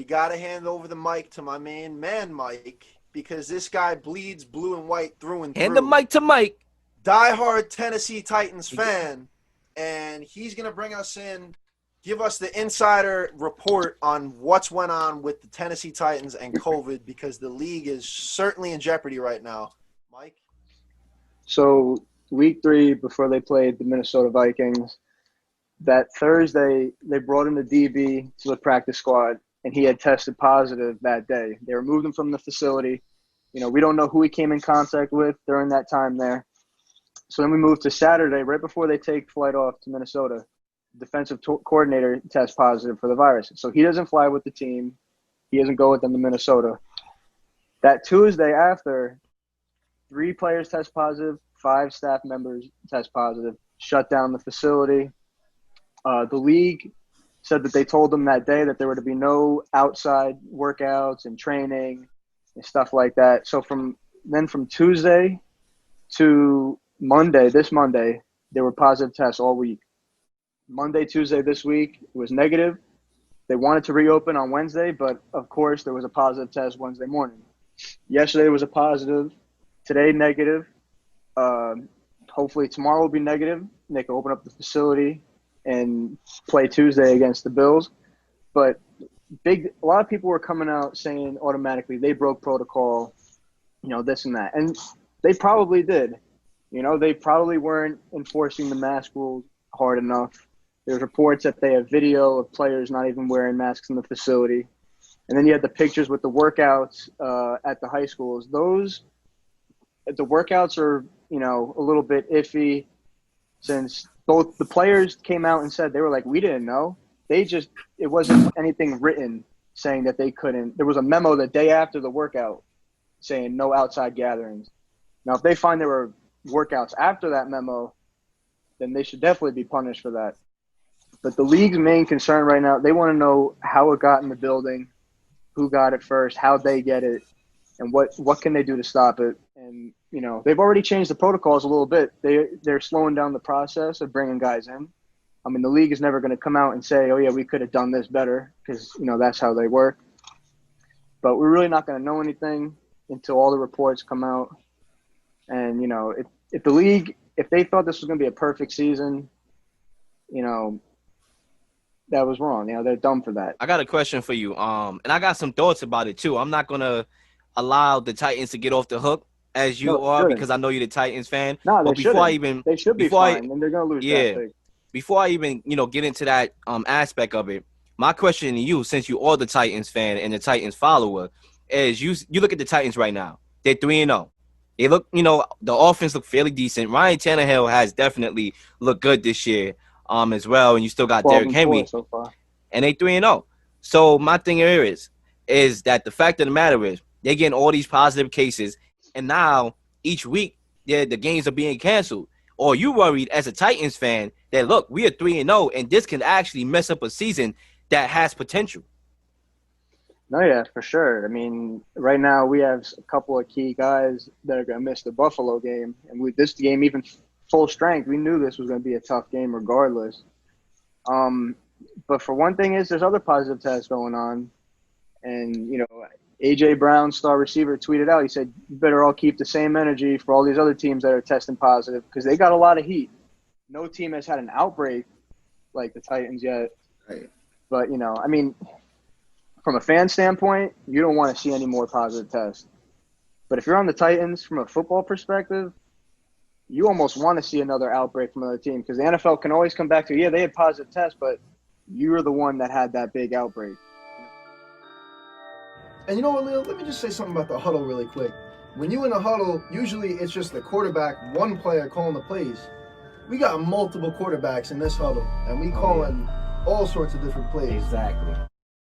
You got to hand over the mic to my man Mike, because this guy bleeds blue and white through and through. Hand the mic to Mike. Diehard Tennessee Titans fan, and he's going to bring us in, give us the insider report on what's went on with the Tennessee Titans and COVID, because the league is certainly in jeopardy right now. Mike? So week 3, before they played the Minnesota Vikings, that Thursday they brought in the DB to the practice squad, and he had tested positive that day. They removed him from the facility. We don't know who he came in contact with during that time there. So then we moved to Saturday, right before they take flight off to Minnesota. Defensive coordinator tests positive for the virus. So he doesn't fly with the team. He doesn't go with them to Minnesota. That Tuesday after, 3 players test positive, 5 staff members test positive, shut down the facility. The league said that they told them that day that there were to be no outside workouts and training and stuff like that. So from Tuesday to Monday, this Monday, there were positive tests all week. Monday, Tuesday this week, it was negative. They wanted to reopen on Wednesday, but of course there was a positive test Wednesday morning. Yesterday was a positive. Today, negative. Hopefully tomorrow will be negative. They can open up the facility and play Tuesday against the Bills. But a lot of people were coming out saying automatically they broke protocol, this and that. And they probably did. They probably weren't enforcing the mask rules hard enough. There's reports that they have video of players not even wearing masks in the facility. And then you had the pictures with the workouts at the high schools. The workouts are, a little bit iffy, since both the players came out and said, they were like, we didn't know. It wasn't anything written saying that they couldn't. There was a memo the day after the workout saying no outside gatherings. Now, if they find there were workouts after that memo, then they should definitely be punished for that. But the league's main concern right now, they want to know how it got in the building, who got it first, how they get it, and what can they do to stop it. And, they've already changed the protocols a little bit. They're slowing down the process of bringing guys in. I mean, the league is never going to come out and say, oh, yeah, we could have done this better, because, that's how they work. But we're really not going to know anything until all the reports come out. And, if the league, if they thought this was going to be a perfect season, that was wrong. They're dumb for that. I got a question for you. And I got some thoughts about it too. I'm not gonna allow the Titans to get off the hook as you are, because I know you're the Titans fan. No, but they should be fine, and they're gonna lose. Yeah. Before I even get into that aspect of it, my question to you, since you are the Titans fan and the Titans follower, is you look at the Titans right now. They're 3-0. They look, the offense look fairly decent. Ryan Tannehill has definitely looked good this year. As well, and you still got Derrick Henry, so far. And they 3-0. So my thing here is that the fact of the matter is they're getting all these positive cases, and now each week the games are being canceled. Or you worried as a Titans fan that, look, we are 3-0, and this can actually mess up a season that has potential? No, yeah, for sure. I mean, right now we have a couple of key guys that are going to miss the Buffalo game, and with this game even full strength, we knew this was going to be a tough game regardless. But for one thing there's other positive tests going on. And, A.J. Brown, star receiver, tweeted out, he said, you better all keep the same energy for all these other teams that are testing positive, because they got a lot of heat. No team has had an outbreak like the Titans yet. Right. But, I mean, from a fan standpoint, you don't want to see any more positive tests. But if you're on the Titans from a football perspective, you almost want to see another outbreak from another team, because the NFL can always come back to, yeah, they had positive tests, but you're the one that had that big outbreak. And you know what, Leo? Let me just say something about the huddle really quick. When you in a huddle, usually it's just the quarterback, one player calling the plays. We got multiple quarterbacks in this huddle, and we calling all sorts of different plays. Exactly.